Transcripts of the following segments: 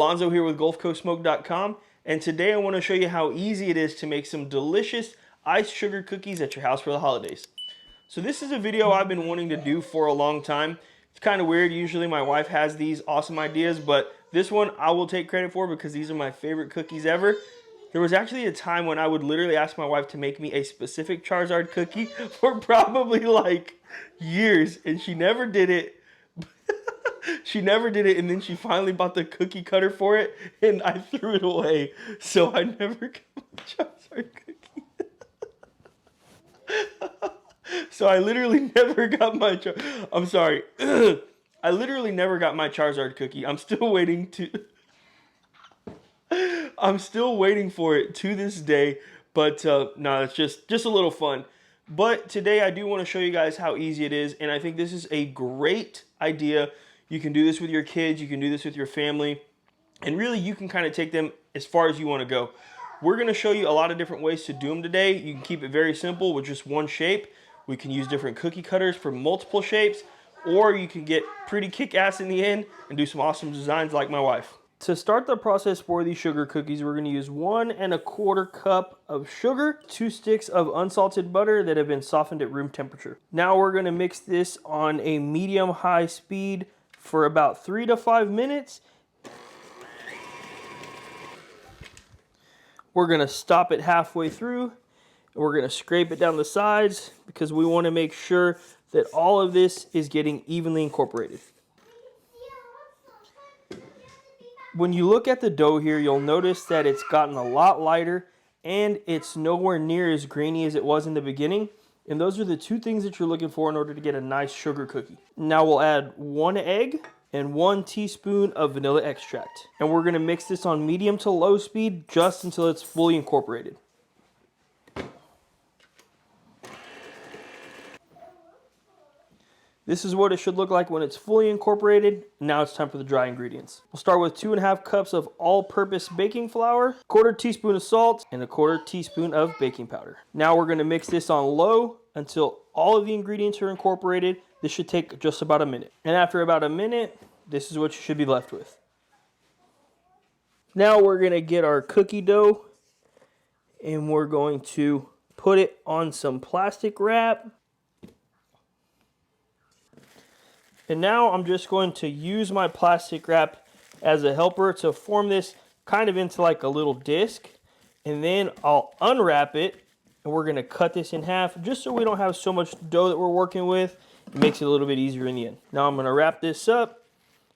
Lonzo here with GulfCoastSmoke.com, and today I want to show you how easy it is to make some delicious iced sugar cookies at your house for the holidays. So this is a video I've been wanting to do for a long time. It's kind of weird. Usually my wife has these awesome ideas, but this one I will take credit for because these are my favorite cookies ever. There was actually a time when I would literally ask my wife to make me a specific Charizard cookie for probably like years, and she never did it. She never did it, and then she finally bought the cookie cutter for it, and I threw it away. So I never got my Charizard cookie. So I literally never got my I'm sorry. I literally never got my Charizard cookie. I'm still waiting for it to this day, but no, it's just a little fun. But today I do want to show you guys how easy it is, and I think this is a great idea. You can do this with your kids, you can do this with your family, and really you can kind of take them as far as you want to go. We're going to show you a lot of different ways to do them today. You can keep it very simple with just one shape. We can use different cookie cutters for multiple shapes, or you can get pretty kick-ass in the end and do some awesome designs like my wife. To start the process for these sugar cookies, we're going to use 1 1/4 cup of sugar, 2 sticks of unsalted butter that have been softened at room temperature. Now we're going to mix this on a medium-high speed for about 3 to 5 minutes. We're going to stop it halfway through, and we're going to scrape it down the sides because we want to make sure that all of this is getting evenly incorporated. When you look at the dough here, you'll notice that it's gotten a lot lighter and it's nowhere near as grainy as it was in the beginning. And those are the two things that you're looking for in order to get a nice sugar cookie. Now we'll add 1 egg and 1 teaspoon of vanilla extract. And we're gonna mix this on medium to low speed just until it's fully incorporated. This is what it should look like when it's fully incorporated. Now it's time for the dry ingredients. We'll start with 2 1/2 cups of all-purpose baking flour, 1/4 teaspoon of salt, and 1/4 teaspoon of baking powder. Now we're gonna mix this on low until all of the ingredients are incorporated. This should take just about a minute. And after about a minute, this is what you should be left with. Now we're gonna get our cookie dough and we're going to put it on some plastic wrap. And now I'm just going to use my plastic wrap as a helper to form this kind of into like a little disc. And then I'll unwrap it and we're going to cut this in half just so we don't have so much dough that we're working with. It makes it a little bit easier in the end. Now I'm going to wrap this up,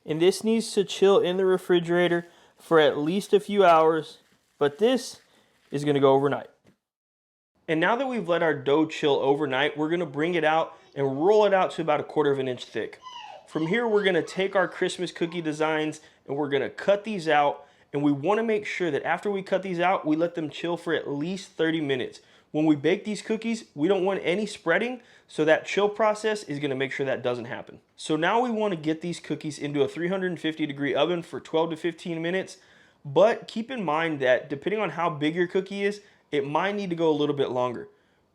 and this needs to chill in the refrigerator for at least a few hours, but this is going to go overnight. And now that we've let our dough chill overnight, we're going to bring it out and roll it out to about 1/4 inch thick. From here, we're going to take our Christmas cookie designs and we're going to cut these out. And we want to make sure that after we cut these out, we let them chill for at least 30 minutes. When we bake these cookies, we don't want any spreading, so that chill process is going to make sure that doesn't happen. So now we want to get these cookies into a 350-degree oven for 12 to 15 minutes. But keep in mind that depending on how big your cookie is, it might need to go a little bit longer.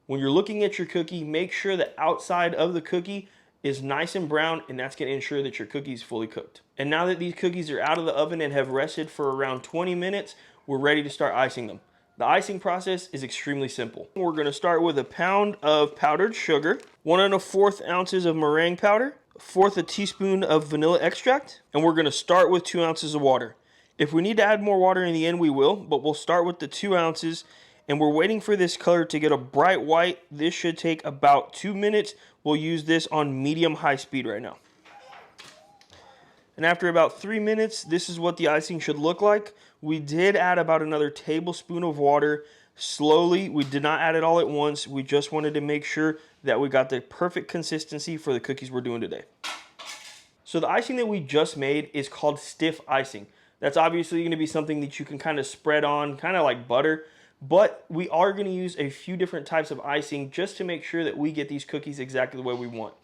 When you're looking at your cookie, make sure the outside of the cookie is nice and brown, and that's going to ensure that your cookie is fully cooked. And now that these cookies are out of the oven and have rested for around 20 minutes, we're ready to start icing them. The icing process is extremely simple. We're going to start with 1 pound of powdered sugar, 1 1/4 ounces of meringue powder, 1/4 teaspoon of vanilla extract, and we're going to start with 2 ounces of water. If we need to add more water in the end, we will, but we'll start with the 2 ounces. And we're waiting for this color to get a bright white. This should take about 2 minutes. We'll use this on medium-high speed right now. And after about 3 minutes, this is what the icing should look like. We did add about another tablespoon of water slowly. We did not add it all at once. We just wanted to make sure that we got the perfect consistency for the cookies we're doing today. So the icing that we just made is called stiff icing. That's obviously going to be something that you can kind of spread on, kind of like butter. But we are going to use a few different types of icing just to make sure that we get these cookies exactly the way we want.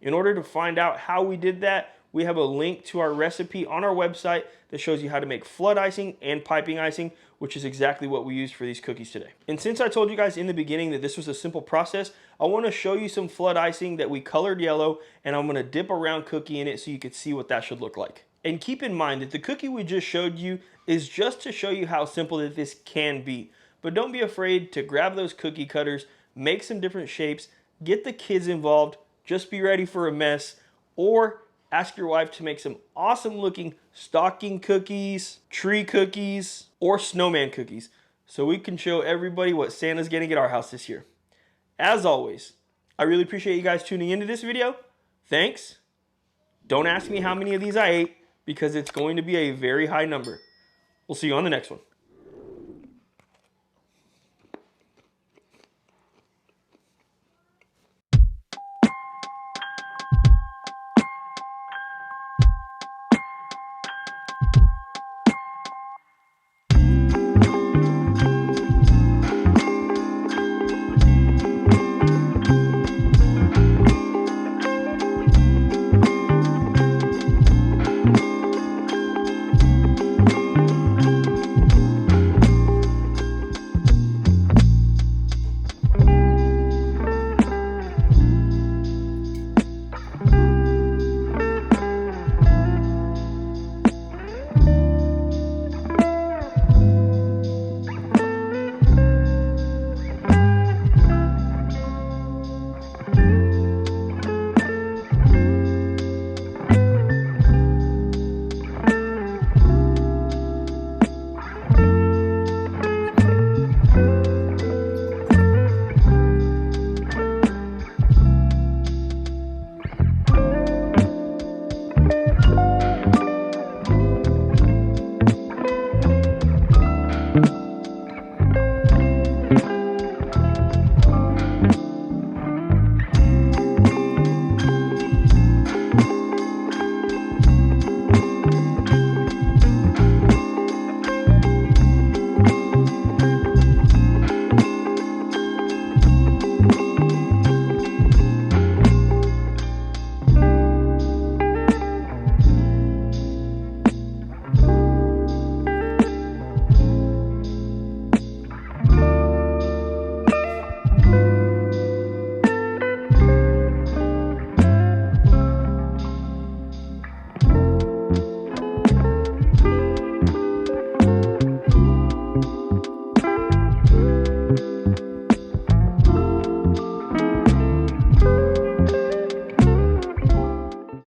In order to find out how we did that, we have a link to our recipe on our website that shows you how to make flood icing and piping icing, which is exactly what we used for these cookies today. And since I told you guys in the beginning that this was a simple process, I want to show you some flood icing that we colored yellow, and I'm going to dip a round cookie in it so you can see what that should look like. And keep in mind that the cookie we just showed you is just to show you how simple that this can be. But don't be afraid to grab those cookie cutters, make some different shapes, get the kids involved, just be ready for a mess, or ask your wife to make some awesome looking stocking cookies, tree cookies, or snowman cookies, so we can show everybody what Santa's getting at our house this year. As always, I really appreciate you guys tuning into this video. Thanks. Don't ask me how many of these I ate, because it's going to be a very high number. We'll see you on the next one. you.